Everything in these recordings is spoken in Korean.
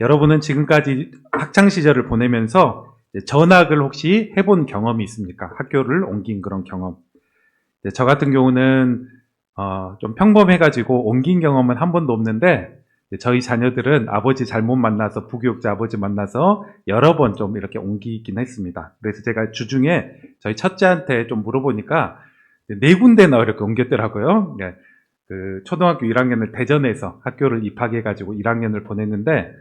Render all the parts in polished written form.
여러분은 지금까지 학창 시절을 보내면서 전학을 혹시 해본 경험이 있습니까? 학교를 옮긴 그런 경험. 저 같은 경우는 좀 평범해가지고 옮긴 경험은 한 번도 없는데, 저희 자녀들은 아버지 잘못 만나서, 부교육자 아버지 만나서 여러 번 좀 이렇게 옮기긴 했습니다. 그래서 제가 주중에 저희 첫째한테 좀 물어보니까 네 군데나 이렇게 옮겼더라고요. 그 초등학교 1학년을 대전에서 학교를 입학해가지고 1학년을 보냈는데,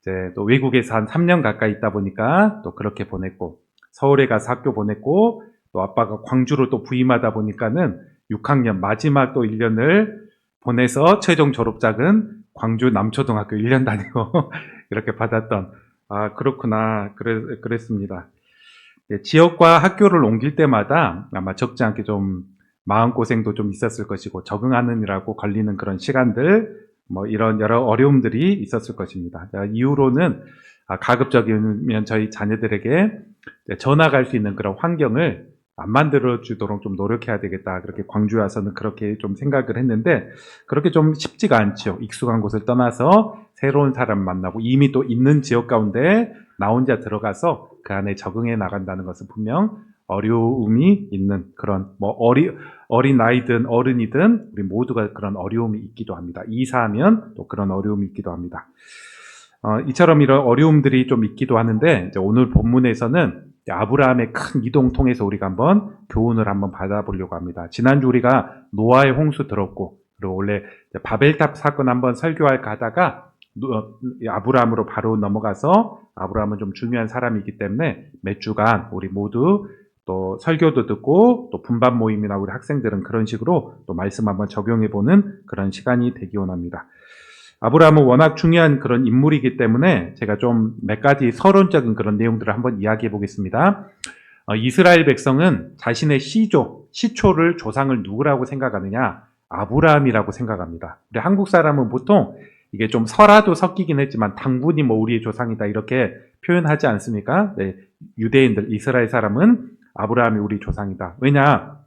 이제 또 외국에서 한 3년 가까이 있다 보니까 또 그렇게 보냈고, 서울에 가서 학교 보냈고, 또 아빠가 광주로 또 부임하다 보니까는 6학년 마지막 또 1년을 보내서 최종 졸업장은 광주 남초등학교 1년 다니고 이렇게 받았던, 그렇구나, 그랬습니다. 지역과 학교를 옮길 때마다 아마 적지 않게 좀 마음고생도 좀 있었을 것이고, 적응하느라고 걸리는 그런 시간들, 뭐 이런 여러 어려움들이 있었을 것입니다. 이후로는 가급적이면 저희 자녀들에게 전학할 수 있는 그런 환경을 안 만들어 주도록 좀 노력해야 되겠다. 그렇게 광주에 와서는 그렇게 좀 생각을 했는데, 그렇게 좀 쉽지가 않죠. 익숙한 곳을 떠나서 새로운 사람 만나고 이미 또 있는 지역 가운데 나 혼자 들어가서 그 안에 적응해 나간다는 것은 분명 어려움이 있는 그런, 뭐 어린 아이든 어른이든 우리 모두가 그런 어려움이 있기도 합니다. 이사하면 또 그런 어려움이 있기도 합니다. 이처럼 이런 어려움들이 좀 있기도 하는데, 이제 오늘 본문에서는 아브라함의 큰 이동 통해서 우리가 한번 교훈을 한번 받아보려고 합니다. 지난주 우리가 노아의 홍수 들었고, 그리고 원래 바벨탑 사건 한번 설교할 가다가 아브라함으로 바로 넘어가서, 아브라함은 좀 중요한 사람이기 때문에 몇 주간 우리 모두 또 설교도 듣고, 또 분반 모임이나 우리 학생들은 그런 식으로 또 말씀 한번 적용해보는 그런 시간이 되기 원합니다. 아브라함은 워낙 중요한 그런 인물이기 때문에 제가 좀 몇 가지 서론적인 그런 내용들을 한번 이야기해 보겠습니다. 이스라엘 백성은 자신의 시초를 조상을 누구라고 생각하느냐? 아브라함이라고 생각합니다. 우리 한국 사람은 보통 이게 좀 설화도 섞이긴 했지만 당분이 뭐 우리의 조상이다 이렇게 표현하지 않습니까? 네, 유대인들, 이스라엘 사람은 아브라함이 우리 조상이다. 왜냐?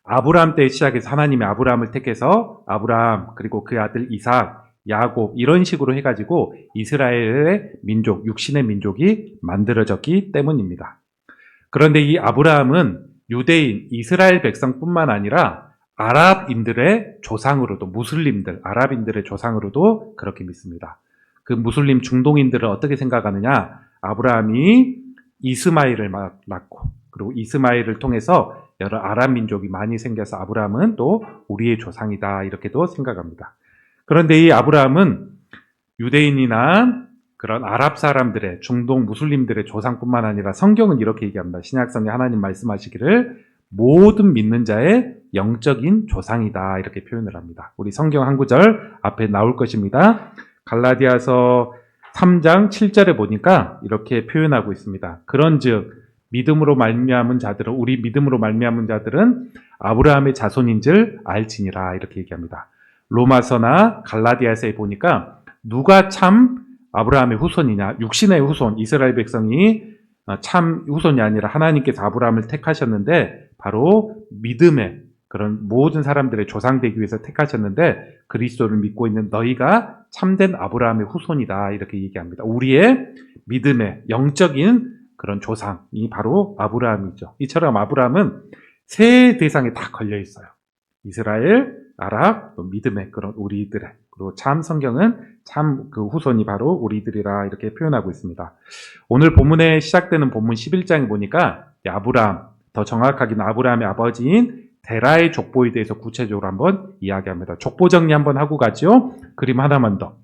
아브라함 때 시작해서 하나님이 아브라함을 택해서 아브라함, 그리고 그 아들 이삭, 야곱 이런 식으로 해가지고 이스라엘의 민족, 육신의 민족이 만들어졌기 때문입니다. 그런데 이 아브라함은 유대인, 이스라엘 백성뿐만 아니라 아랍인들의 조상으로도, 무슬림들, 아랍인들의 조상으로도 그렇게 믿습니다. 그 무슬림 중동인들은 어떻게 생각하느냐? 아브라함이 이스마엘을 낳고, 그리고 이스마엘을 통해서 여러 아랍 민족이 많이 생겨서 아브라함은 또 우리의 조상이다 이렇게도 생각합니다. 그런데 이 아브라함은 유대인이나 그런 아랍 사람들의, 중동 무슬림들의 조상뿐만 아니라 성경은 이렇게 얘기합니다. 신약성에 하나님 말씀하시기를 모든 믿는 자의 영적인 조상이다 이렇게 표현을 합니다. 우리 성경 한 구절 앞에 나올 것입니다. 갈라디아서 3장 7절에 보니까 이렇게 표현하고 있습니다. 그런즉 믿음으로 말미암은 자들은, 우리 믿음으로 말미암은 자들은 아브라함의 자손인줄 알지니라 이렇게 얘기합니다. 로마서나 갈라디아서에 보니까 누가 참 아브라함의 후손이냐, 육신의 후손, 이스라엘 백성이 참 후손이 아니라 하나님께서 아브라함을 택하셨는데 바로 믿음의 그런 모든 사람들의 조상 되기 위해서 택하셨는데 그리스도를 믿고 있는 너희가 참된 아브라함의 후손이다 이렇게 얘기합니다. 우리의 믿음의 영적인 그런 조상이 바로 아브라함이죠. 이처럼 아브라함은 세 대상에 다 걸려 있어요. 이스라엘, 아랍, 또 믿음의 그런 우리들의, 그리고 참 성경은 참 그 후손이 바로 우리들이라 이렇게 표현하고 있습니다. 오늘 본문에 시작되는 본문 11장에 보니까 아브라함, 더 정확하게는 아브라함의 아버지인 데라의 족보에 대해서 구체적으로 한번 이야기합니다. 족보 정리 한번 하고 가죠. 그림 하나만 더.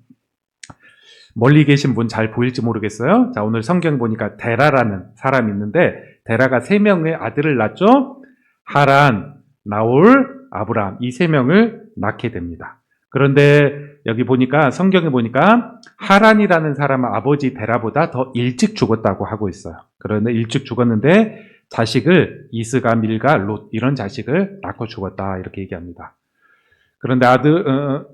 멀리 계신 분 잘 보일지 모르겠어요. 자, 오늘 성경 보니까 데라라는 사람이 있는데 데라가 3명의 아들을 낳죠. 하란, 나올, 아브라함 이 3명을 낳게 됩니다. 그런데 여기 보니까 성경에 보니까 하란이라는 사람은 아버지 데라보다 더 일찍 죽었다고 하고 있어요. 그런데 일찍 죽었는데 자식을 이스가, 밀가, 롯 이런 자식을 낳고 죽었다 이렇게 얘기합니다. 그런데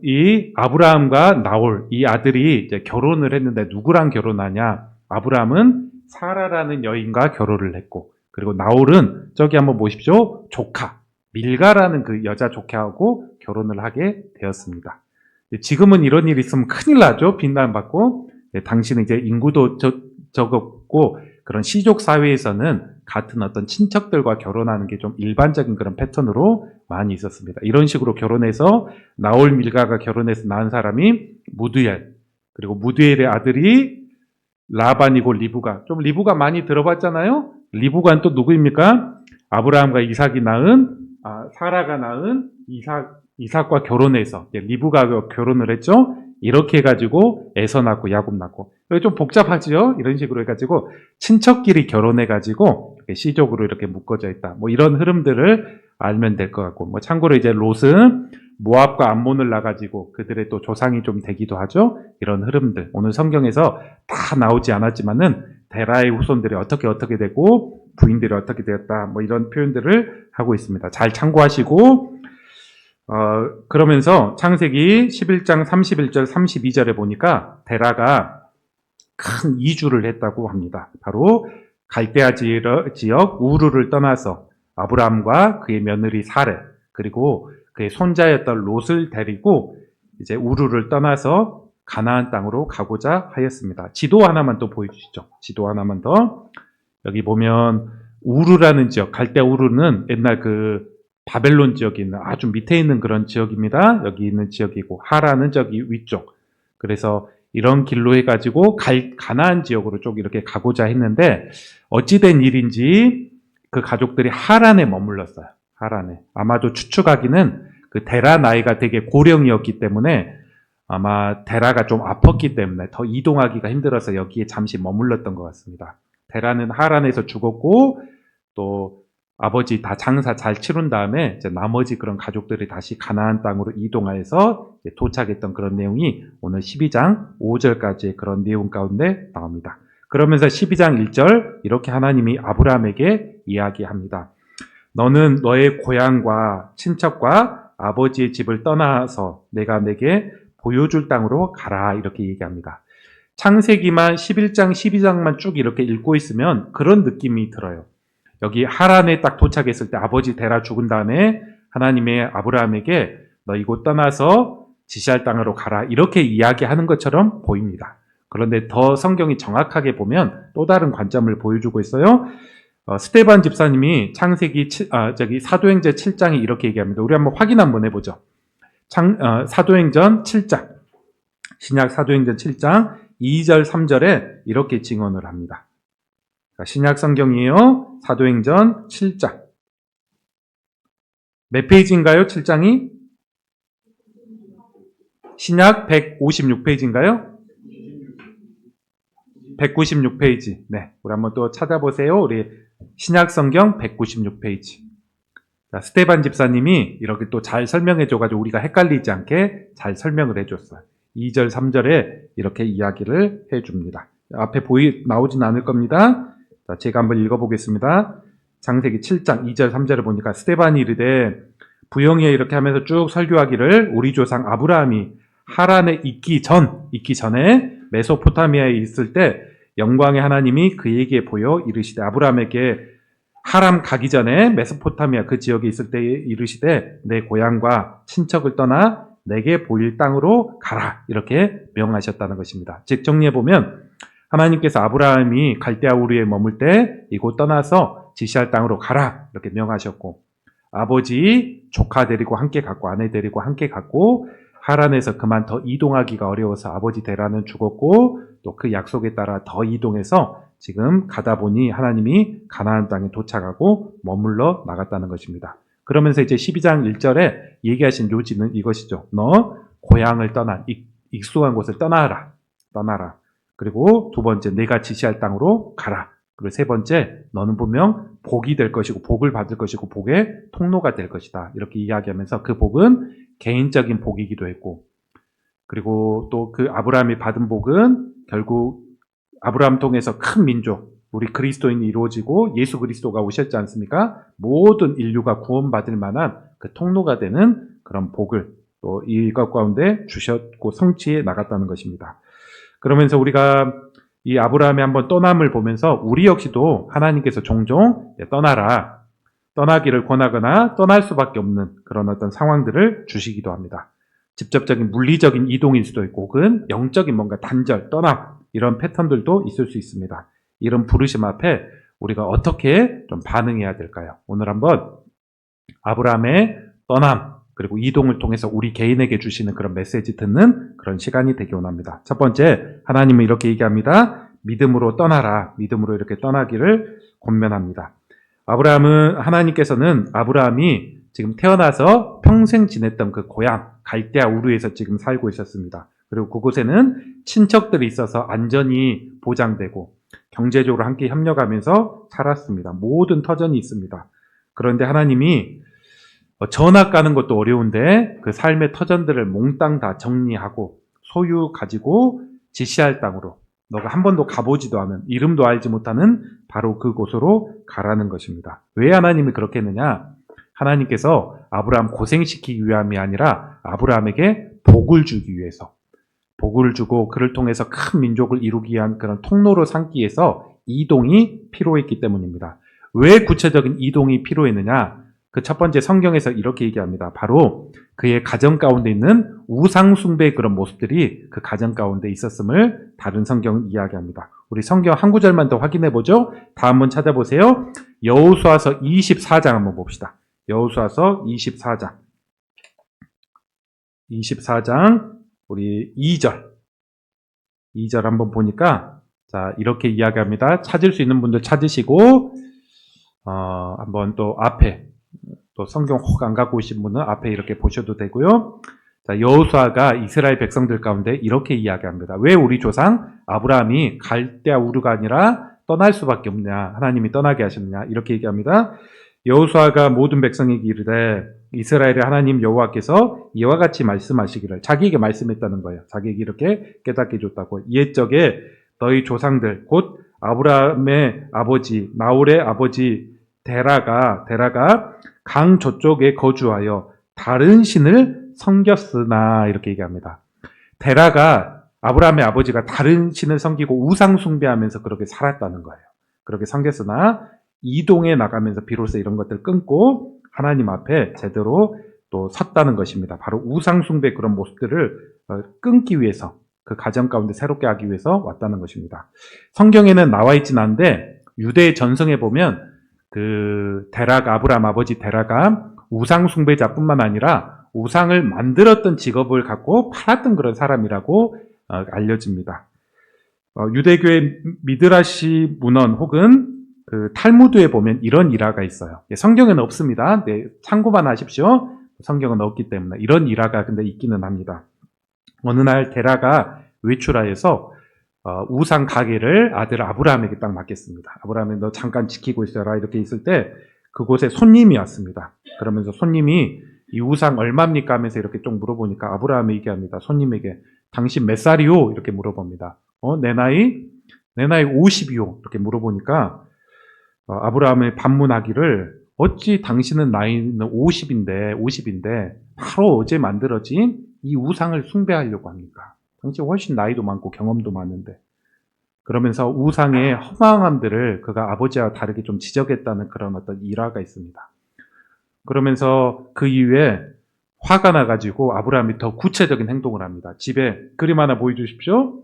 이 아브라함과 나올 이 아들이 이제 결혼을 했는데 누구랑 결혼하냐? 아브라함은 사라라는 여인과 결혼을 했고, 그리고 나올은 저기 한번 보십시오. 조카 밀가라는 그 여자 조카하고 결혼을 하게 되었습니다. 지금은 이런 일이 있으면 큰일 나죠. 비난받고. 당시는 이제 인구도 적었고 그런 시족 사회에서는 같은 어떤 친척들과 결혼하는 게 좀 일반적인 그런 패턴으로 많이 있었습니다. 이런 식으로 결혼해서 나올 밀가가 결혼해서 낳은 사람이 무드엘, 그리고 무드엘의 아들이 라반이고 리브가. 좀 리브가 많이 들어봤잖아요. 리브가는 또 누구입니까? 아브라함과 이삭이 낳은 사라가 낳은 이삭과 결혼해서 리브가가 결혼을 했죠. 이렇게 해가지고 에서 낳고 야곱 낳고. 좀 복잡하죠. 이런 식으로 해가지고 친척끼리 결혼해가지고 시족으로 이렇게 묶어져 있다. 뭐 이런 흐름들을 알면 될 것 같고. 뭐 참고로 이제 롯은 모압과 암몬을 낳아가지고 그들의 또 조상이 좀 되기도 하죠. 이런 흐름들. 오늘 성경에서 다 나오지 않았지만은 데라의 후손들이 어떻게 되고 부인들이 어떻게 되었다. 뭐 이런 표현들을 하고 있습니다. 잘 참고하시고. 그러면서 창세기 11장 31절 32절에 보니까 데라가 큰 이주를 했다고 합니다. 바로 갈대아 지역 우르를 떠나서 아브라함과 그의 며느리 사레 그리고 그의 손자였던 롯을 데리고 이제 우르를 떠나서 가나안 땅으로 가고자 하였습니다. 지도 하나만 또 보여주시죠. 지도 하나만 더. 여기 보면 우르라는 지역, 갈대아 우르는 옛날 그 바벨론 지역에 있는 아주 밑에 있는 그런 지역입니다. 여기 있는 지역이고 하라는 저기 위쪽. 그래서 이런 길로 해가지고 가나안 지역으로 쭉 이렇게 가고자 했는데 어찌된 일인지 그 가족들이 하란에 머물렀어요. 하란에. 아마도 추측하기는 그 데라 나이가 되게 고령이었기 때문에 아마 데라가 좀 아팠기 때문에 더 이동하기가 힘들어서 여기에 잠시 머물렀던 것 같습니다. 데라는 하란에서 죽었고 또 아버지 다 장사 잘 치룬 다음에 이제 나머지 그런 가족들이 다시 가나안 땅으로 이동하여서 도착했던 그런 내용이 오늘 12장 5절까지의 그런 내용 가운데 나옵니다. 그러면서 12장 1절 이렇게 하나님이 아브라함에게 이야기합니다. 너는 너의 고향과 친척과 아버지의 집을 떠나서 내가 내게 보여줄 땅으로 가라 이렇게 얘기합니다. 창세기만 11장 12장만 쭉 이렇게 읽고 있으면 그런 느낌이 들어요. 여기 하란에 딱 도착했을 때 아버지 데라 죽은 다음에 하나님의 아브라함에게 너 이곳 떠나서 지시할 땅으로 가라 이렇게 이야기하는 것처럼 보입니다. 그런데 더 성경이 정확하게 보면 또 다른 관점을 보여주고 있어요. 스테반 집사님이 창세기 사도행전 7장에 이렇게 얘기합니다. 우리 한번 확인 한번 해보죠. 사도행전 7장 신약 사도행전 7장 2절 3절에 이렇게 증언을 합니다. 신약 성경이에요. 사도행전 7장. 몇 페이지인가요? 7장이? 신약 156페이지인가요? 196페이지. 네. 우리 한번 또 찾아보세요. 우리 신약 성경 196페이지. 자, 스테반 집사님이 이렇게 또 잘 설명해줘가지고 우리가 헷갈리지 않게 잘 설명을 해줬어요. 2절, 3절에 이렇게 이야기를 해줍니다. 앞에 나오진 않을 겁니다. 자, 제가 한번 읽어보겠습니다. 창세기 7장 2절 3절을 보니까 스테반이 이르되 부형이에 이렇게 하면서 쭉 설교하기를 우리 조상 아브라함이 하란에 있기 전에 메소포타미아에 있을 때 영광의 하나님이 그에게 보여 이르시되 아브라함에게 하람 가기 전에 메소포타미아 그 지역에 있을 때 이르시되 내 고향과 친척을 떠나 내게 보일 땅으로 가라 이렇게 명하셨다는 것입니다. 즉 정리해보면 하나님께서 아브라함이 갈대아 우르에 머물 때 이곳 떠나서 지시할 땅으로 가라 이렇게 명하셨고 아버지 조카 데리고 함께 갔고 아내 데리고 함께 갔고 하란에서 그만 더 이동하기가 어려워서 아버지 데라는 죽었고 또 그 약속에 따라 더 이동해서 지금 가다 보니 하나님이 가나안 땅에 도착하고 머물러 나갔다는 것입니다. 그러면서 이제 12장 1절에 얘기하신 요지는 이것이죠. 너 고향을 떠나 익숙한 곳을 떠나라. 그리고 두 번째 내가 지시할 땅으로 가라. 그리고 세 번째 너는 분명 복이 될 것이고 복을 받을 것이고 복의 통로가 될 것이다. 이렇게 이야기하면서 그 복은 개인적인 복이기도 했고 그리고 또 그 아브라함이 받은 복은 결국 아브라함 통해서 큰 민족 우리 그리스도인이 이루어지고 예수 그리스도가 오셨지 않습니까? 모든 인류가 구원받을 만한 그 통로가 되는 그런 복을 또 이것 가운데 주셨고 성취해 나갔다는 것입니다. 그러면서 우리가 이 아브라함의 한번 떠남을 보면서 우리 역시도 하나님께서 종종 떠나라, 떠나기를 권하거나 떠날 수밖에 없는 그런 어떤 상황들을 주시기도 합니다. 직접적인 물리적인 이동일 수도 있고 혹은 영적인 뭔가 단절, 떠남 이런 패턴들도 있을 수 있습니다. 이런 부르심 앞에 우리가 어떻게 좀 반응해야 될까요? 오늘 한번 아브라함의 떠남 그리고 이동을 통해서 우리 개인에게 주시는 그런 메시지 듣는 그런 시간이 되기 원합니다. 첫 번째, 하나님은 이렇게 얘기합니다. 믿음으로 떠나라. 믿음으로 이렇게 떠나기를 권면합니다. 하나님께서는 아브라함이 지금 태어나서 평생 지냈던 그 고향 갈대아 우르에서 지금 살고 있었습니다. 그리고 그곳에는 친척들이 있어서 안전이 보장되고 경제적으로 함께 협력하면서 살았습니다. 모든 터전이 있습니다. 그런데 하나님이 전학 가는 것도 어려운데 그 삶의 터전들을 몽땅 다 정리하고 소유 가지고 지시할 땅으로 너가 한 번도 가보지도 않은 이름도 알지 못하는 바로 그곳으로 가라는 것입니다. 왜 하나님이 그렇게 했느냐? 하나님께서 아브라함 고생시키기 위함이 아니라 아브라함에게 복을 주기 위해서 복을 주고 그를 통해서 큰 민족을 이루기 위한 그런 통로로 삼기 위해서 이동이 필요했기 때문입니다. 왜 구체적인 이동이 필요했느냐? 그 첫 번째 성경에서 이렇게 얘기합니다. 바로 그의 가정 가운데 있는 우상숭배의 그런 모습들이 그 가정 가운데 있었음을 다른 성경은 이야기합니다. 우리 성경 한 구절만 더 확인해 보죠. 다 한번 찾아보세요. 여호수아서 24장 한번 봅시다. 여호수아서 24장. 24장 우리 2절. 2절 한번 보니까 자, 이렇게 이야기합니다. 찾을 수 있는 분들 찾으시고 한번 또 앞에 또 성경 혹 안 갖고 오신 분은 앞에 이렇게 보셔도 되고요. 자, 여호수아가 이스라엘 백성들 가운데 이렇게 이야기합니다. 왜 우리 조상 아브라함이 갈대아 우르가 아니라 떠날 수밖에 없냐? 하나님이 떠나게 하셨느냐? 이렇게 얘기합니다. 여호수아가 모든 백성에게 이르되 이스라엘의 하나님 여호와께서 이와 같이 말씀하시기를 자기에게 말씀했다는 거예요. 자기에게 이렇게 깨닫게 해줬다고. 옛적에 너희 조상들 곧 아브라함의 아버지 나홀의 아버지 데라가 강 저쪽에 거주하여 다른 신을 섬겼으나 이렇게 얘기합니다. 데라가 아브라함의 아버지가 다른 신을 섬기고 우상 숭배하면서 그렇게 살았다는 거예요. 그렇게 섬겼으나 이동해 나가면서 비로소 이런 것들 끊고 하나님 앞에 제대로 또 섰다는 것입니다. 바로 우상 숭배 그런 모습들을 끊기 위해서 그 가정 가운데 새롭게 하기 위해서 왔다는 것입니다. 성경에는 나와 있진 않은데 유대 전성에 보면 그 아브라함 아버지 데라가 우상 숭배자뿐만 아니라 우상을 만들었던 직업을 갖고 팔았던 그런 사람이라고 알려집니다. 유대교의 미드라시 문헌 혹은 그 탈무드에 보면 이런 일화가 있어요. 성경에는 없습니다. 네, 참고만 하십시오. 성경은 없기 때문에 이런 일화가 근데 있기는 합니다. 어느 날 데라가 외출하여서 우상 가게를 아들 아브라함에게 딱 맡겼습니다. 아브라함이 너 잠깐 지키고 있어라 이렇게 있을 때 그곳에 손님이 왔습니다. 그러면서 손님이 이 우상 얼마입니까 하면서 이렇게 좀 물어보니까 아브라함이 얘기합니다. 손님에게 당신 몇 살이요? 이렇게 물어봅니다. 내 나이 50이요. 이렇게 물어보니까 아브라함이 반문하기를 어찌 당신은 나이는 50인데 바로 어제 만들어진 이 우상을 숭배하려고 합니까? 당신 훨씬 나이도 많고 경험도 많은데. 그러면서 우상의 허망함들을 그가 아버지와 다르게 좀 지적했다는 그런 어떤 일화가 있습니다. 그러면서 그 이후에 화가 나가지고 아브라함이 더 구체적인 행동을 합니다. 집에 그림 하나 보여주십시오.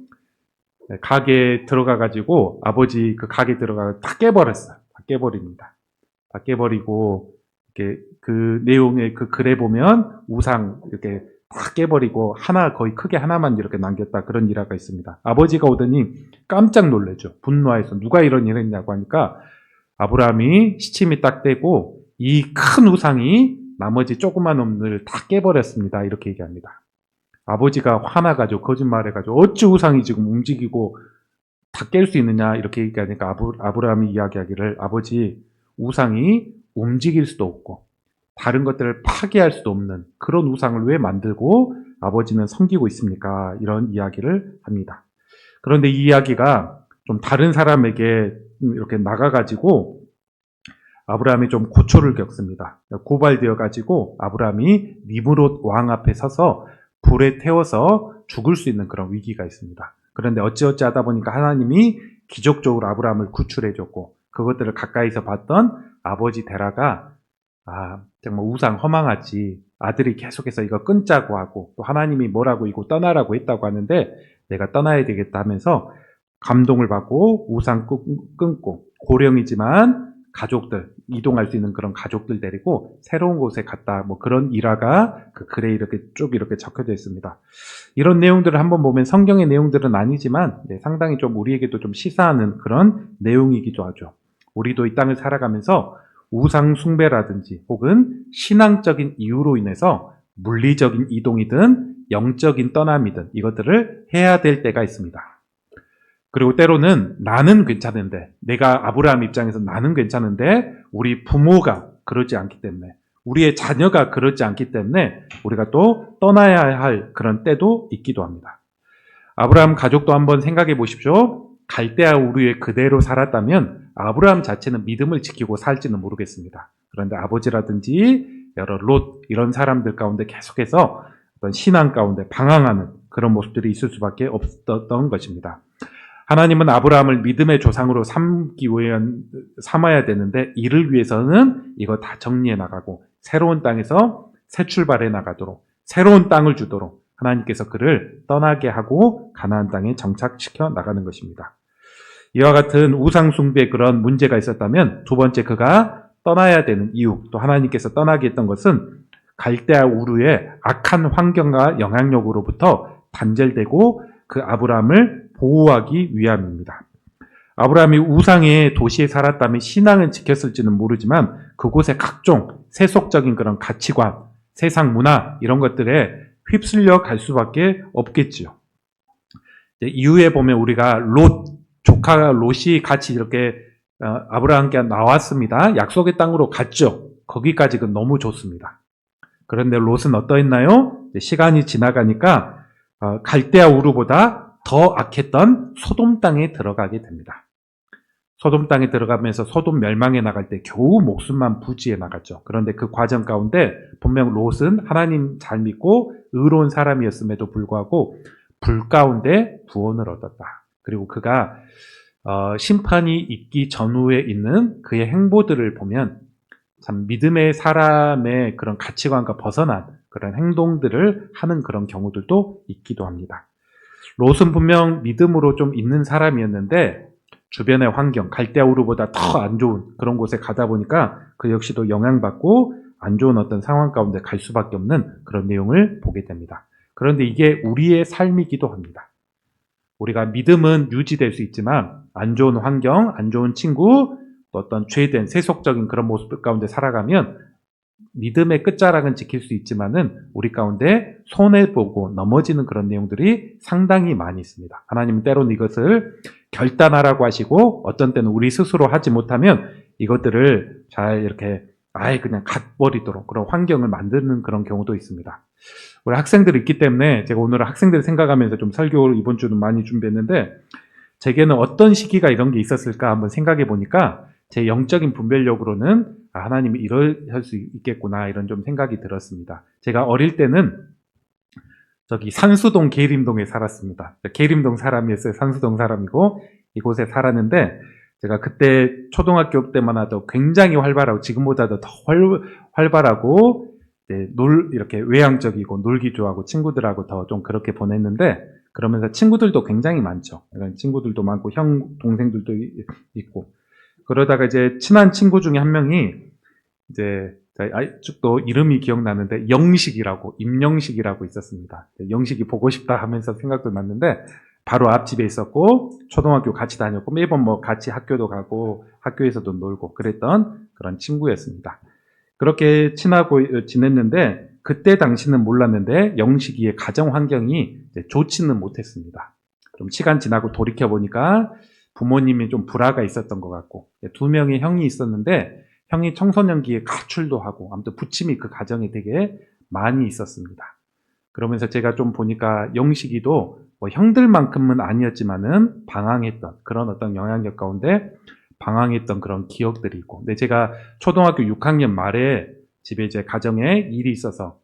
가게에 들어가가지고 아버지 그 가게 들어가 다 깨버렸어요. 다 깨버립니다. 다 깨버리고 이렇게 그 내용의 그 글에 보면 우상 이렇게 다 깨버리고 거의 크게 하나만 이렇게 남겼다 그런 일화가 있습니다. 아버지가 오더니 깜짝 놀래죠. 분노해서 누가 이런 일을 했냐고 하니까 아브라함이 시침이 딱 떼고 이 큰 우상이 나머지 조그만 놈들 다 깨버렸습니다. 이렇게 얘기합니다. 아버지가 화나가지고 거짓말해가지고 어찌 우상이 지금 움직이고 다 깰 수 있느냐 이렇게 얘기하니까 아브라함이 이야기하기를 아버지 우상이 움직일 수도 없고 다른 것들을 파괴할 수도 없는 그런 우상을 왜 만들고 아버지는 섬기고 있습니까? 이런 이야기를 합니다. 그런데 이 이야기가 좀 다른 사람에게 이렇게 나가가지고 아브라함이 좀 고초를 겪습니다. 고발되어가지고 아브라함이 니므롯 왕 앞에 서서 불에 태워서 죽을 수 있는 그런 위기가 있습니다. 그런데 어찌어찌 하다 보니까 하나님이 기적적으로 아브라함을 구출해줬고 그것들을 가까이서 봤던 아버지 데라가 정말 우상 허망하지. 아들이 계속해서 이거 끊자고 하고 또 하나님이 뭐라고 이거 떠나라고 했다고 하는데 내가 떠나야 되겠다 하면서 감동을 받고 우상 끊고 고령이지만 가족들 이동할 수 있는 그런 가족들 데리고 새로운 곳에 갔다 뭐 그런 일화가 그 글에 이렇게 쭉 이렇게 적혀져 있습니다. 이런 내용들을 한번 보면 성경의 내용들은 아니지만 상당히 좀 우리에게도 좀 시사하는 그런 내용이기도 하죠. 우리도 이 땅을 살아가면서 우상 숭배라든지 혹은 신앙적인 이유로 인해서 물리적인 이동이든 영적인 떠남이든 이것들을 해야 될 때가 있습니다. 그리고 때로는 나는 괜찮은데, 내가 아브라함 입장에서 나는 괜찮은데 우리 부모가 그러지 않기 때문에, 우리의 자녀가 그러지 않기 때문에 우리가 또 떠나야 할 그런 때도 있기도 합니다. 아브라함 가족도 한번 생각해 보십시오. 갈대아 우르에 그대로 살았다면 아브라함 자체는 믿음을 지키고 살지는 모르겠습니다. 그런데 아버지라든지 여러 롯 이런 사람들 가운데 계속해서 어떤 신앙 가운데 방황하는 그런 모습들이 있을 수밖에 없었던 것입니다. 하나님은 아브라함을 믿음의 조상으로 삼아야 되는데 이를 위해서는 이거 다 정리해 나가고 새로운 땅에서 새 출발해 나가도록 새로운 땅을 주도록 하나님께서 그를 떠나게 하고 가나안 땅에 정착시켜 나가는 것입니다. 이와 같은 우상 숭배에 그런 문제가 있었다면 두 번째 그가 떠나야 되는 이유, 또 하나님께서 떠나게 했던 것은 갈대아 우르의 악한 환경과 영향력으로부터 단절되고 그 아브라함을 보호하기 위함입니다. 아브라함이 우상의 도시에 살았다면 신앙은 지켰을지는 모르지만 그곳에 각종 세속적인 그런 가치관, 세상 문화 이런 것들에 휩쓸려 갈 수밖에 없겠지요. 이후에 보면 우리가 조카 롯이 같이 이렇게 아브라함께 나왔습니다. 약속의 땅으로 갔죠. 거기까지는 너무 좋습니다. 그런데 롯은 어떠했나요? 시간이 지나가니까 갈대아 우르보다 더 악했던 소돔 땅에 들어가게 됩니다. 소돔 땅에 들어가면서 소돔 멸망에 나갈 때 겨우 목숨만 부지해 나갔죠. 그런데 그 과정 가운데 분명 롯은 하나님 잘 믿고 의로운 사람이었음에도 불구하고 불 가운데 구원을 얻었다. 그리고 그가 심판이 있기 전후에 있는 그의 행보들을 보면 참 믿음의 사람의 그런 가치관과 벗어난 그런 행동들을 하는 그런 경우들도 있기도 합니다. 롯은 분명 믿음으로 좀 있는 사람이었는데 주변의 환경, 갈대아 우르보다 더 안 좋은 그런 곳에 가다 보니까 그 역시도 영향받고 안 좋은 어떤 상황 가운데 갈 수밖에 없는 그런 내용을 보게 됩니다. 그런데 이게 우리의 삶이기도 합니다. 우리가 믿음은 유지될 수 있지만 안 좋은 환경, 안 좋은 친구, 또 어떤 죄된 세속적인 그런 모습 가운데 살아가면 믿음의 끝자락은 지킬 수 있지만은 우리 가운데 손해보고 넘어지는 그런 내용들이 상당히 많이 있습니다. 하나님은 때로는 이것을 결단하라고 하시고 어떤 때는 우리 스스로 하지 못하면 이것들을 잘 이렇게 아예 그냥 갓버리도록 그런 환경을 만드는 그런 경우도 있습니다. 우리 학생들이 있기 때문에 제가 오늘 학생들 생각하면서 좀 설교를 이번 주는 많이 준비했는데 제게는 어떤 시기가 이런 게 있었을까 한번 생각해 보니까 제 영적인 분별력으로는 하나님이 이럴 수 있겠구나 이런 좀 생각이 들었습니다. 제가 어릴 때는 저기 산수동 계림동에 살았습니다. 계림동 사람이었어요. 산수동 사람이고 이곳에 살았는데 제가 그때 초등학교 때만 해도 굉장히 활발하고 지금보다도 더 활발하고 이렇게 외향적이고 놀기 좋아하고 친구들하고 더 좀 그렇게 보냈는데 그러면서 친구들도 굉장히 많죠. 이런 친구들도 많고 형 동생들도 있고 그러다가 이제 친한 친구 중에 한 명이 이제 아직도 이름이 기억나는데 영식이라고 임영식이라고 있었습니다. 영식이 보고 싶다 하면서 생각도 났는데 바로 앞집에 있었고 초등학교 같이 다녔고 매번 뭐 같이 학교도 가고 학교에서도 놀고 그랬던 그런 친구였습니다. 그렇게 친하고 지냈는데 그때 당시는 몰랐는데 영식이의 가정 환경이 좋지는 못했습니다. 좀 시간 지나고 돌이켜 보니까 부모님이 좀 불화가 있었던 것 같고 두 명의 형이 있었는데 형이 청소년기에 가출도 하고 아무튼 부침이 그 가정에 되게 많이 있었습니다. 그러면서 제가 좀 보니까 영식이도 뭐 형들만큼은 아니었지만은 방황했던 그런 어떤 영향력 가운데 방황했던 그런 기억들이 있고 근데 제가 초등학교 6학년 말에 집에 이제 가정에 일이 있어서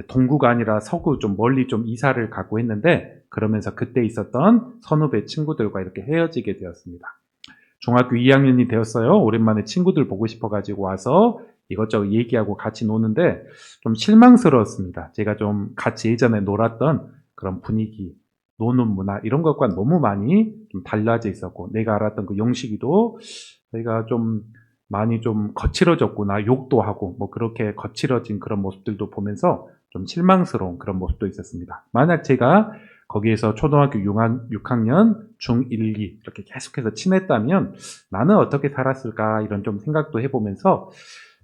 동구가 아니라 서구 좀 멀리 좀 이사를 가고 했는데 그러면서 그때 있었던 선후배 친구들과 이렇게 헤어지게 되었습니다. 중학교 2학년이 되었어요. 오랜만에 친구들 보고 싶어가지고 와서 이것저것 얘기하고 같이 노는데 좀 실망스러웠습니다. 제가 좀 같이 예전에 놀았던 그런 분위기, 노는 문화 이런 것과 너무 많이 좀 달라져 있었고 내가 알았던 그 영식이도 저희가 좀 많이 좀 거칠어졌구나 욕도 하고 뭐 그렇게 거칠어진 그런 모습들도 보면서 좀 실망스러운 그런 모습도 있었습니다. 만약 제가 거기에서 초등학교 6학년, 중1, 2 이렇게 계속해서 친했다면 나는 어떻게 살았을까 이런 좀 생각도 해보면서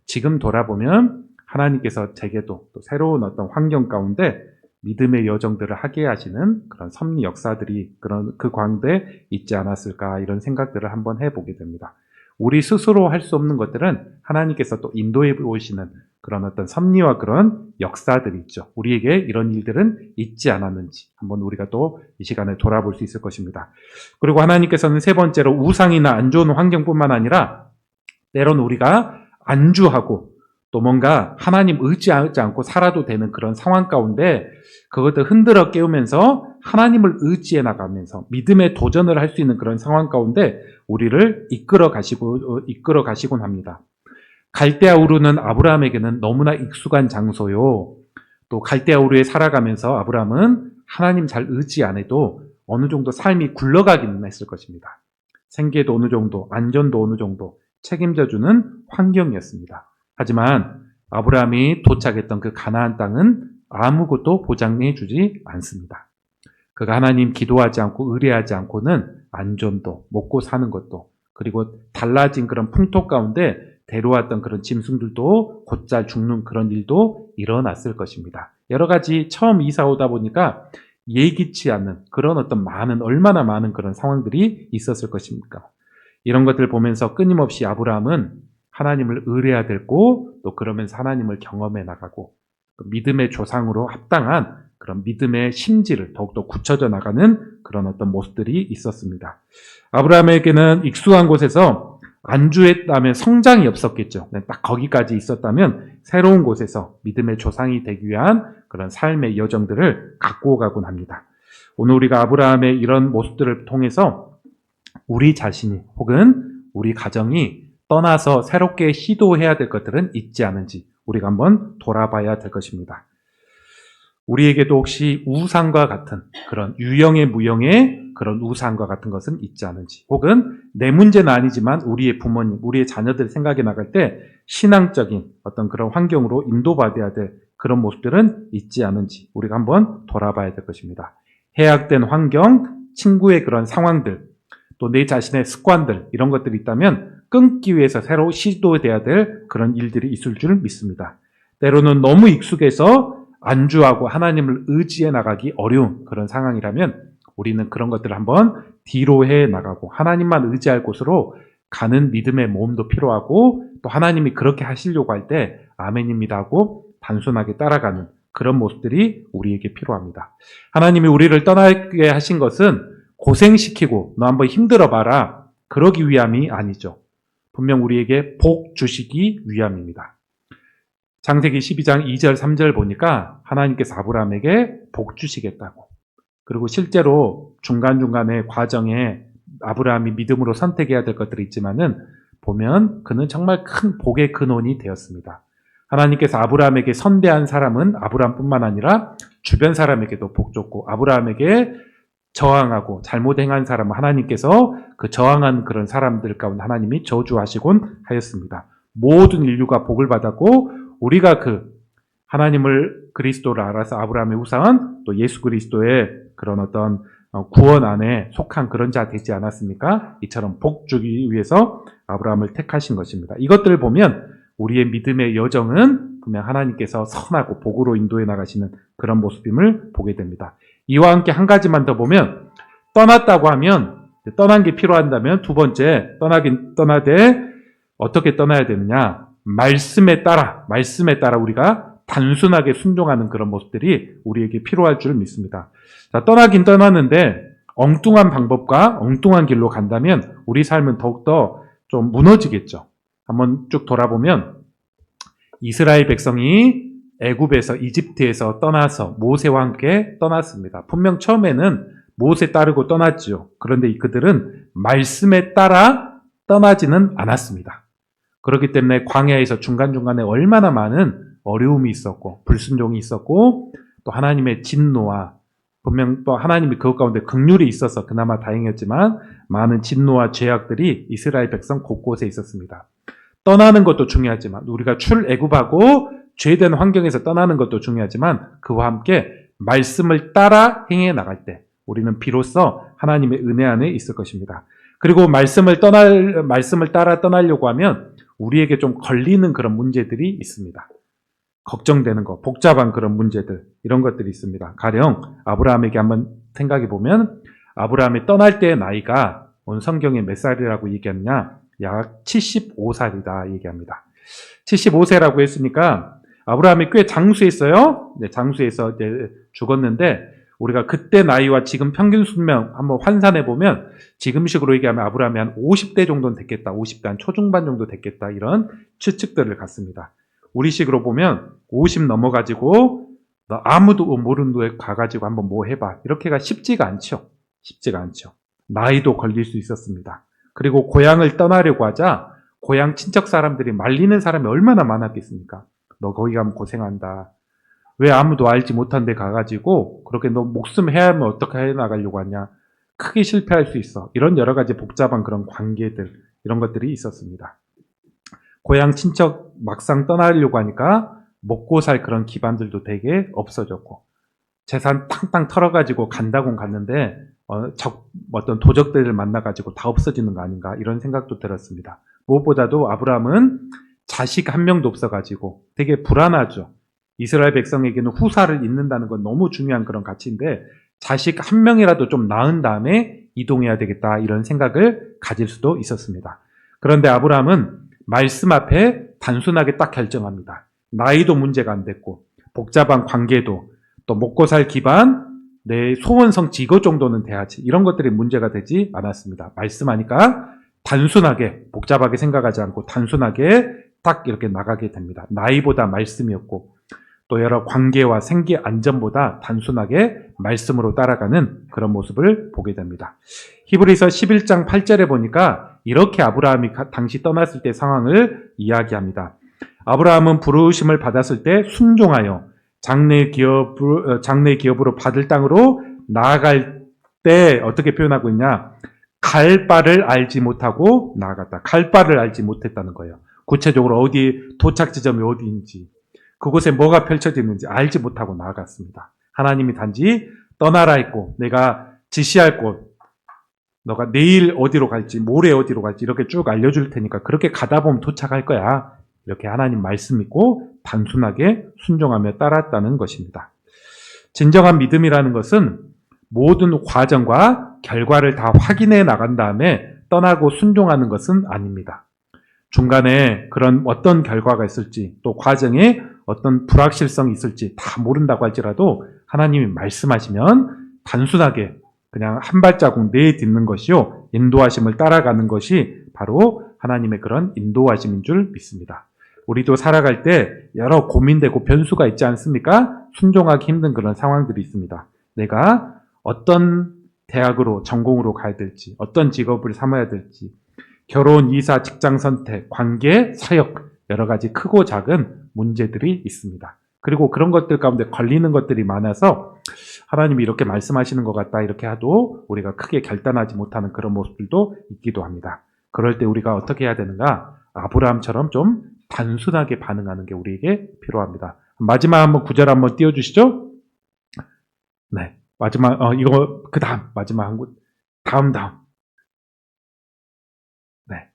지금 돌아보면 하나님께서 제게도 또 새로운 어떤 환경 가운데 믿음의 여정들을 하게 하시는 그런 섭리 역사들이 그 가운데 있지 않았을까 이런 생각들을 한번 해보게 됩니다. 우리 스스로 할 수 없는 것들은 하나님께서 또 인도해 보시는 그런 어떤 섭리와 그런 역사들이 있죠. 우리에게 이런 일들은 있지 않았는지 한번 우리가 또 이 시간에 돌아볼 수 있을 것입니다. 그리고 하나님께서는 세 번째로 우상이나 안 좋은 환경뿐만 아니라 때론 우리가 안주하고 또 뭔가 하나님 의지하지 않고 살아도 되는 그런 상황 가운데 그것들 흔들어 깨우면서 하나님을 의지해 나가면서 믿음의 도전을 할 수 있는 그런 상황 가운데 우리를 이끌어 가시곤 합니다. 갈대아 우르는 아브라함에게는 너무나 익숙한 장소요. 또 갈대아 우르에 살아가면서 아브라함은 하나님 잘 의지 안 해도 어느 정도 삶이 굴러가기는 했을 것입니다. 생계도 어느 정도, 안전도 어느 정도 책임져주는 환경이었습니다. 하지만 아브라함이 도착했던 그 가나안 땅은 아무것도 보장해 주지 않습니다. 그가 하나님 기도하지 않고 의뢰하지 않고는 안전도, 먹고 사는 것도, 그리고 달라진 그런 풍토 가운데 데려왔던 그런 짐승들도 곧잘 죽는 그런 일도 일어났을 것입니다. 여러 가지 처음 이사 오다 보니까 예기치 않는 그런 어떤 얼마나 많은 그런 상황들이 있었을 것입니까? 이런 것들을 보면서 끊임없이 아브라함은 하나님을 의뢰해야 되고 또 그러면서 하나님을 경험해 나가고 믿음의 조상으로 합당한 그런 믿음의 심지를 더욱더 굳혀져 나가는 그런 어떤 모습들이 있었습니다. 아브라함에게는 익숙한 곳에서 안주했다면 성장이 없었겠죠. 딱 거기까지 있었다면 새로운 곳에서 믿음의 조상이 되기 위한 그런 삶의 여정들을 갖고 가곤 합니다. 오늘 우리가 아브라함의 이런 모습들을 통해서 우리 자신이 혹은 우리 가정이 떠나서 새롭게 시도해야 될 것들은 있지 않은지 우리가 한번 돌아봐야 될 것입니다. 우리에게도 혹시 우상과 같은 그런 유형의 무형의 그런 우상과 같은 것은 있지 않은지 혹은 내 문제는 아니지만 우리의 부모님, 우리의 자녀들 생각해 나갈 때 신앙적인 어떤 그런 환경으로 인도받아야 될 그런 모습들은 있지 않은지 우리가 한번 돌아봐야 될 것입니다. 해악된 환경, 친구의 그런 상황들 또 내 자신의 습관들 이런 것들이 있다면 끊기 위해서 새로 시도해야 될 그런 일들이 있을 줄 믿습니다. 때로는 너무 익숙해서 안주하고 하나님을 의지해 나가기 어려운 그런 상황이라면 우리는 그런 것들을 한번 뒤로 해 나가고 하나님만 의지할 곳으로 가는 믿음의 모험도 필요하고 또 하나님이 그렇게 하시려고 할 때 아멘입니다 하고 단순하게 따라가는 그런 모습들이 우리에게 필요합니다. 하나님이 우리를 떠나게 하신 것은 고생시키고 너 한번 힘들어 봐라 그러기 위함이 아니죠. 분명 우리에게 복 주시기 위함입니다. 창세기 12장 2절 3절 보니까 하나님께서 아브라함에게 복 주시겠다고 그리고 실제로 중간중간의 과정에 아브라함이 믿음으로 선택해야 될 것들이 있지만은 보면 그는 정말 큰 복의 근원이 되었습니다. 하나님께서 아브라함에게 선대한 사람은 아브라함뿐만 아니라 주변 사람에게도 복 줬고 아브라함에게 저항하고 잘못 행한 사람은 하나님께서 그 저항한 그런 사람들 가운데 하나님이 저주하시곤 하였습니다. 모든 인류가 복을 받았고 우리가 그 하나님을 그리스도를 알아서 아브라함의 우상은 또 예수 그리스도의 그런 어떤 구원 안에 속한 그런 자 되지 않았습니까? 이처럼 복 주기 위해서 아브라함을 택하신 것입니다. 이것들을 보면 우리의 믿음의 여정은 분명 하나님께서 선하고 복으로 인도해 나가시는 그런 모습임을 보게 됩니다. 이와 함께 한 가지만 더 보면 떠났다고 하면 떠난 게 필요한다면 두 번째 떠나되 어떻게 떠나야 되느냐 말씀에 따라 우리가 단순하게 순종하는 그런 모습들이 우리에게 필요할 줄 믿습니다. 자, 떠나긴 떠났는데 엉뚱한 방법과 엉뚱한 길로 간다면 우리 삶은 더욱더 좀 무너지겠죠. 한번 쭉 돌아보면 이스라엘 백성이 애굽에서 이집트에서 떠나서 모세와 함께 떠났습니다. 분명 처음에는 모세 따르고 떠났지요. 그런데 그들은 말씀에 따라 떠나지는 않았습니다. 그렇기 때문에 광야에서 중간중간에 얼마나 많은 어려움이 있었고 불순종이 있었고 또 하나님의 진노와 분명 또 하나님이 그것 가운데 긍휼이 있어서 그나마 다행이었지만 많은 진노와 죄악들이 이스라엘 백성 곳곳에 있었습니다. 떠나는 것도 중요하지만 우리가 출애굽하고 죄된 환경에서 떠나는 것도 중요하지만 그와 함께 말씀을 따라 행해 나갈 때 우리는 비로소 하나님의 은혜 안에 있을 것입니다. 그리고 말씀을 따라 떠나려고 하면 우리에게 좀 걸리는 그런 문제들이 있습니다. 걱정되는 거, 복잡한 그런 문제들, 이런 것들이 있습니다. 가령 아브라함에게 한번 생각해 보면 아브라함이 떠날 때의 나이가 오늘 성경에 몇 살이라고 얘기했냐? 약 75살이다 얘기합니다. 75세라고 했으니까 아브라함이 꽤 장수했어요. 네, 장수해서 이제 죽었는데 우리가 그때 나이와 지금 평균 수명 한번 환산해 보면 지금식으로 얘기하면 아브라함이 한 50대 정도는 됐겠다. 50대 한 초중반 정도 됐겠다. 이런 추측들을 갖습니다. 우리식으로 보면 50 넘어가지고 너 아무도 모르는 데에 가가지고 한번 뭐 해봐. 이렇게가 쉽지가 않죠. 쉽지가 않죠. 나이도 걸릴 수 있었습니다. 그리고 고향을 떠나려고 하자 고향 친척 사람들이 말리는 사람이 얼마나 많았겠습니까? 너 거기 가면 고생한다. 왜 아무도 알지 못한 데 가가지고 그렇게 너 목숨 해야하면 어떻게 해나가려고 하냐. 크게 실패할 수 있어. 이런 여러 가지 복잡한 그런 관계들, 이런 것들이 있었습니다. 고향 친척 막상 떠나려고 하니까 먹고 살 그런 기반들도 되게 없어졌고 재산 탕탕 털어가지고 간다곤 갔는데 어떤 도적들을 만나가지고 다 없어지는 거 아닌가 이런 생각도 들었습니다. 무엇보다도 아브라함은 자식 한 명도 없어가지고 되게 불안하죠. 이스라엘 백성에게는 후사를 잇는다는 건 너무 중요한 그런 가치인데 자식 한 명이라도 좀 낳은 다음에 이동해야 되겠다 이런 생각을 가질 수도 있었습니다. 그런데 아브라함은 말씀 앞에 단순하게 딱 결정합니다. 나이도 문제가 안 됐고 복잡한 관계도 또 먹고 살 기반 내 소원 성취 이것 정도는 돼야지 이런 것들이 문제가 되지 않았습니다. 말씀하니까 단순하게 복잡하게 생각하지 않고 단순하게 딱 이렇게 나가게 됩니다. 나이보다 말씀이었고 또 여러 관계와 생계 안전보다 단순하게 말씀으로 따라가는 그런 모습을 보게 됩니다. 히브리서 11장 8절에 보니까 이렇게 아브라함이 당시 떠났을 때 상황을 이야기합니다. 아브라함은 부르심을 받았을 때 순종하여 장래 기업으로 받을 땅으로 나아갈 때 어떻게 표현하고 있냐? 갈 바를 알지 못하고 나아갔다. 갈 바를 알지 못했다는 거예요. 구체적으로 어디 도착 지점이 어디인지 그곳에 뭐가 펼쳐지는지 알지 못하고 나아갔습니다. 하나님이 단지 떠나라 했고 내가 지시할 곳 너가 내일 어디로 갈지 모레 어디로 갈지 이렇게 쭉 알려줄 테니까 그렇게 가다 보면 도착할 거야. 이렇게 하나님 말씀 믿고 단순하게 순종하며 따랐다는 것입니다. 진정한 믿음이라는 것은 모든 과정과 결과를 다 확인해 나간 다음에 떠나고 순종하는 것은 아닙니다. 중간에 그런 어떤 결과가 있을지 또 과정에 어떤 불확실성이 있을지 다 모른다고 할지라도 하나님이 말씀하시면 단순하게 그냥 한 발자국 내딛는 것이요 인도하심을 따라가는 것이 바로 하나님의 그런 인도하심인 줄 믿습니다. 우리도 살아갈 때 여러 고민되고 변수가 있지 않습니까? 순종하기 힘든 그런 상황들이 있습니다. 내가 어떤 대학으로 전공으로 가야 될지 어떤 직업을 삼아야 될지 결혼, 이사, 직장 선택, 관계, 사역 여러 가지 크고 작은 문제들이 있습니다. 그리고 그런 것들 가운데 걸리는 것들이 많아서 하나님이 이렇게 말씀하시는 것 같다 이렇게 해도 우리가 크게 결단하지 못하는 그런 모습들도 있기도 합니다. 그럴 때 우리가 어떻게 해야 되는가? 아브라함처럼 좀 단순하게 반응하는 게 우리에게 필요합니다. 마지막 한번 9절 한번 띄워주시죠. 네, 마지막 이거 그 다음 마지막 한 곳 다음 네,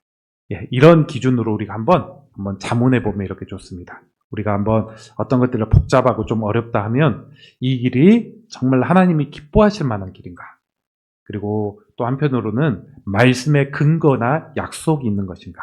예, 이런 기준으로 우리가 한번 자문해 보면 이렇게 좋습니다. 우리가 한번 어떤 것들을 복잡하고 좀 어렵다 하면 이 길이 정말 하나님이 기뻐하실 만한 길인가? 그리고 또 한편으로는 말씀의 근거나 약속이 있는 것인가?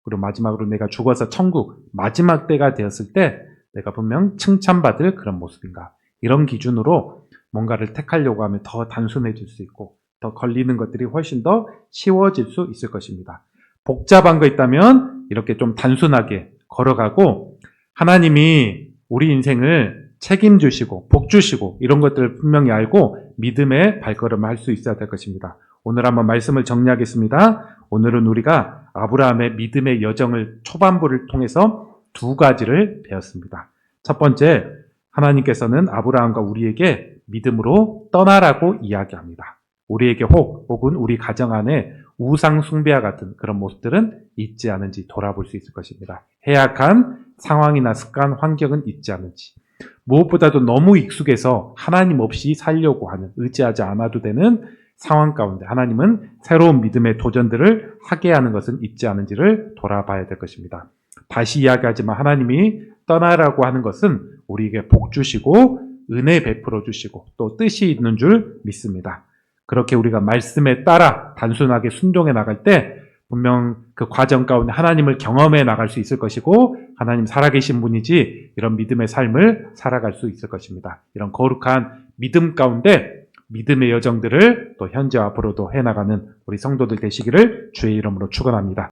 그리고 마지막으로 내가 죽어서 천국 마지막 때가 되었을 때 내가 분명 칭찬받을 그런 모습인가? 이런 기준으로 뭔가를 택하려고 하면 더 단순해질 수 있고 더 걸리는 것들이 훨씬 더 쉬워질 수 있을 것입니다. 복잡한 거 있다면 이렇게 좀 단순하게 걸어가고 하나님이 우리 인생을 책임주시고 복주시고 이런 것들을 분명히 알고 믿음의 발걸음을 할 수 있어야 될 것입니다. 오늘 한번 말씀을 정리하겠습니다. 오늘은 우리가 아브라함의 믿음의 여정을 초반부를 통해서 두 가지를 배웠습니다. 첫 번째, 하나님께서는 아브라함과 우리에게 믿음으로 떠나라고 이야기합니다. 우리에게 혹은 우리 가정 안에 우상 숭배와 같은 그런 모습들은 있지 않은지 돌아볼 수 있을 것입니다. 해악한 상황이나 습관, 환경은 있지 않은지. 무엇보다도 너무 익숙해서 하나님 없이 살려고 하는, 의지하지 않아도 되는 상황 가운데 하나님은 새로운 믿음의 도전들을 하게 하는 것은 있지 않은지를 돌아봐야 될 것입니다. 다시 이야기하지만 하나님이 떠나라고 하는 것은 우리에게 복 주시고 은혜 베풀어 주시고 또 뜻이 있는 줄 믿습니다. 그렇게 우리가 말씀에 따라 단순하게 순종해 나갈 때 분명 그 과정 가운데 하나님을 경험해 나갈 수 있을 것이고 하나님 살아계신 분이지 이런 믿음의 삶을 살아갈 수 있을 것입니다. 이런 거룩한 믿음 가운데 믿음의 여정들을 또 현재 앞으로도 해나가는 우리 성도들 되시기를 주의 이름으로 축원합니다.